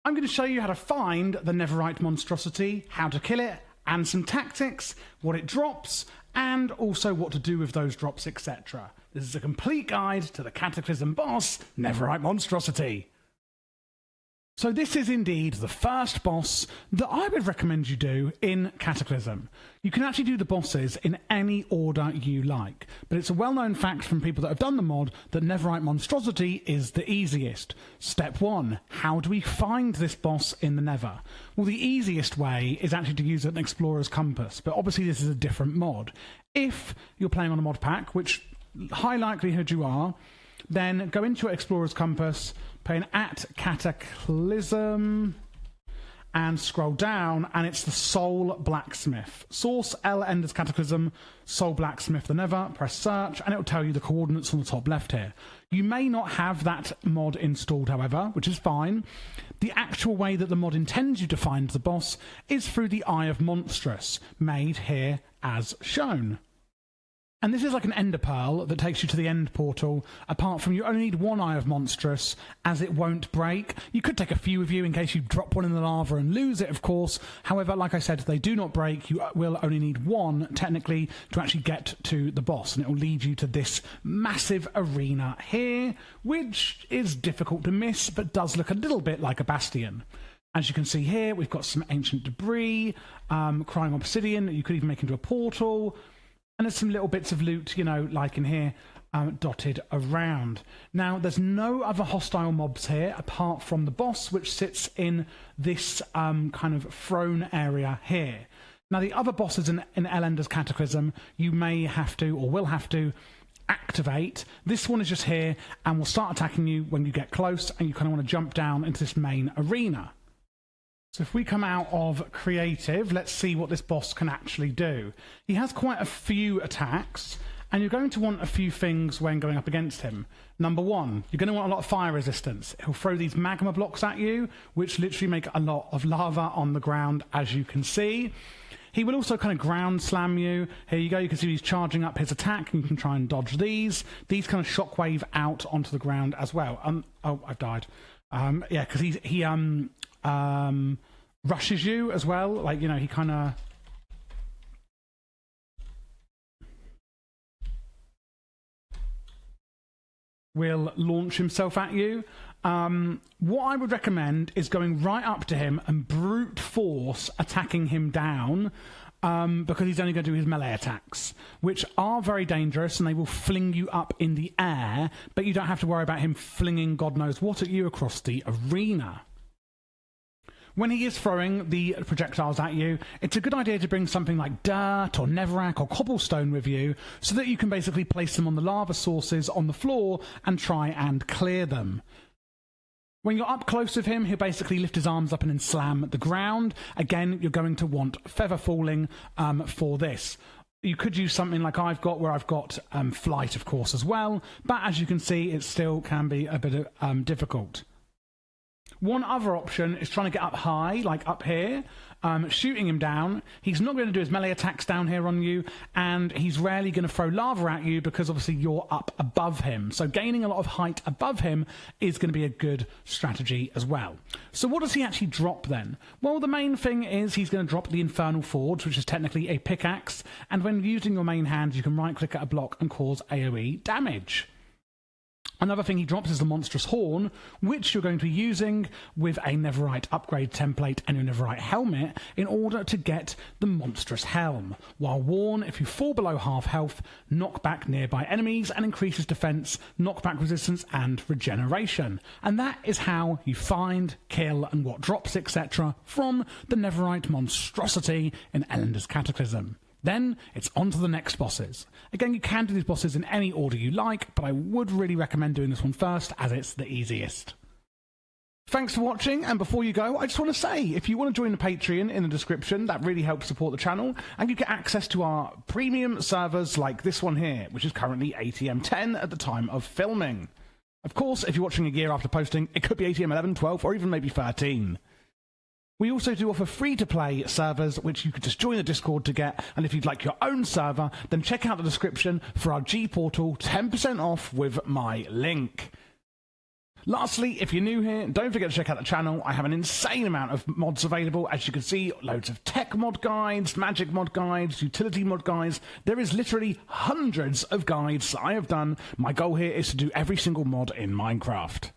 I'm going to show you how to find the Netherite Monstrosity, how to kill it, and some tactics, what it drops, and also what to do with those drops, etc. This is a complete guide to the Cataclysm boss, Netherite Monstrosity. So this is indeed the first boss that I would recommend you do in Cataclysm. You can actually do the bosses in any order you like, but it's a well-known fact from people that have done the mod that Netherite Monstrosity is the easiest. Step 1, how do we find this boss in the Nether? Well, the easiest way is actually to use an Explorer's Compass, but obviously this is a different mod. If you're playing on a mod pack, which high likelihood you are, then go into your Explorer's Compass, put in @Cataclysm, and scroll down, and it's the Soul Blacksmith. Source L Enders Cataclysm, Soul Blacksmith the Nether, press search, and it will tell you the coordinates on the top left here. You may not have that mod installed, however, which is fine. The actual way that the mod intends you to find the boss is through the Eye of Monstrous, made here as shown. And this is like an ender pearl that takes you to the end portal. Apart from, you only need one Eye of Monstrous, as it won't break. You could take a few with you in case you drop one in the lava and lose it, of course. However, like I said, they do not break. You will only need one, technically, to actually get to the boss. And it will lead you to this massive arena here, which is difficult to miss, but does look a little bit like a bastion. As you can see here, we've got some ancient debris, crying obsidian that you could even make into a portal. And there's some little bits of loot, you know, like in here, dotted around. Now, there's no other hostile mobs here, apart from the boss, which sits in this kind of throne area here. Now, the other bosses in L Enders Cataclysm, you may have to, or will have to, activate. This one is just here, and will start attacking you when you get close, and you kind of want to jump down into this main arena. So if we come out of creative, let's see what this boss can actually do. He has quite a few attacks, and you're going to want a few things when going up against him. Number 1, you're going to want a lot of fire resistance. He'll throw these magma blocks at you, which literally make a lot of lava on the ground, as you can see. He will also kind of ground slam you. Here you go, you can see he's charging up his attack, and you can try and dodge these. These kind of shockwave out onto the ground as well. Oh, I've died. Yeah, because he rushes you as well, like, you know, he kind of will launch himself at you. What I would recommend is going right up to him and brute force attacking him down, because he's only going to do his melee attacks, which are very dangerous, and they will fling you up in the air, but you don't have to worry about him flinging God knows what at you across the arena. When he is throwing the projectiles at you, it's a good idea to bring something like dirt or netherrack or cobblestone with you, so that you can basically place them on the lava sources on the floor and try and clear them. When you're up close with him, he'll basically lift his arms up and then slam the ground. Again, you're going to want feather falling for this. You could use something like I've got, where I've got flight, of course, as well. But as you can see, it still can be a bit difficult. One other option is trying to get up high, like up here, shooting him down. He's not going to do his melee attacks down here on you, and he's rarely going to throw lava at you because obviously you're up above him. So gaining a lot of height above him is going to be a good strategy as well. So what does he actually drop then? Well, the main thing is he's going to drop the Infernal Forge, which is technically a pickaxe, and when using your main hand, you can right-click at a block and cause AoE damage. Another thing he drops is the Monstrous Horn, which you're going to be using with a Netherite upgrade template and your Netherite helmet in order to get the Monstrous Helm. While worn, if you fall below half health, knock back nearby enemies and increases defense, knockback resistance and regeneration. And that is how you find, kill and what drops, etc. from the Netherite Monstrosity in L Enders Cataclysm. Then it's on to the next bosses. Again, you can do these bosses in any order you like, but I would really recommend doing this one first, as it's the easiest. Thanks for watching, and before you go, I just want to say, if you want to join the Patreon in the description, that really helps support the channel, and you get access to our premium servers like this one here, which is currently ATM 10 at the time of filming. Of course, if you're watching a year after posting, it could be ATM 11, 12, or even maybe 13. We also do offer free-to-play servers, which you could just join the Discord to get, and if you'd like your own server, then check out the description for our G Portal 10% off with my link. Lastly, if you're new here, don't forget to check out the channel. I have an insane amount of mods available. As you can see, loads of tech mod guides, magic mod guides, utility mod guides. There is literally hundreds of guides that I have done. My goal here is to do every single mod in Minecraft.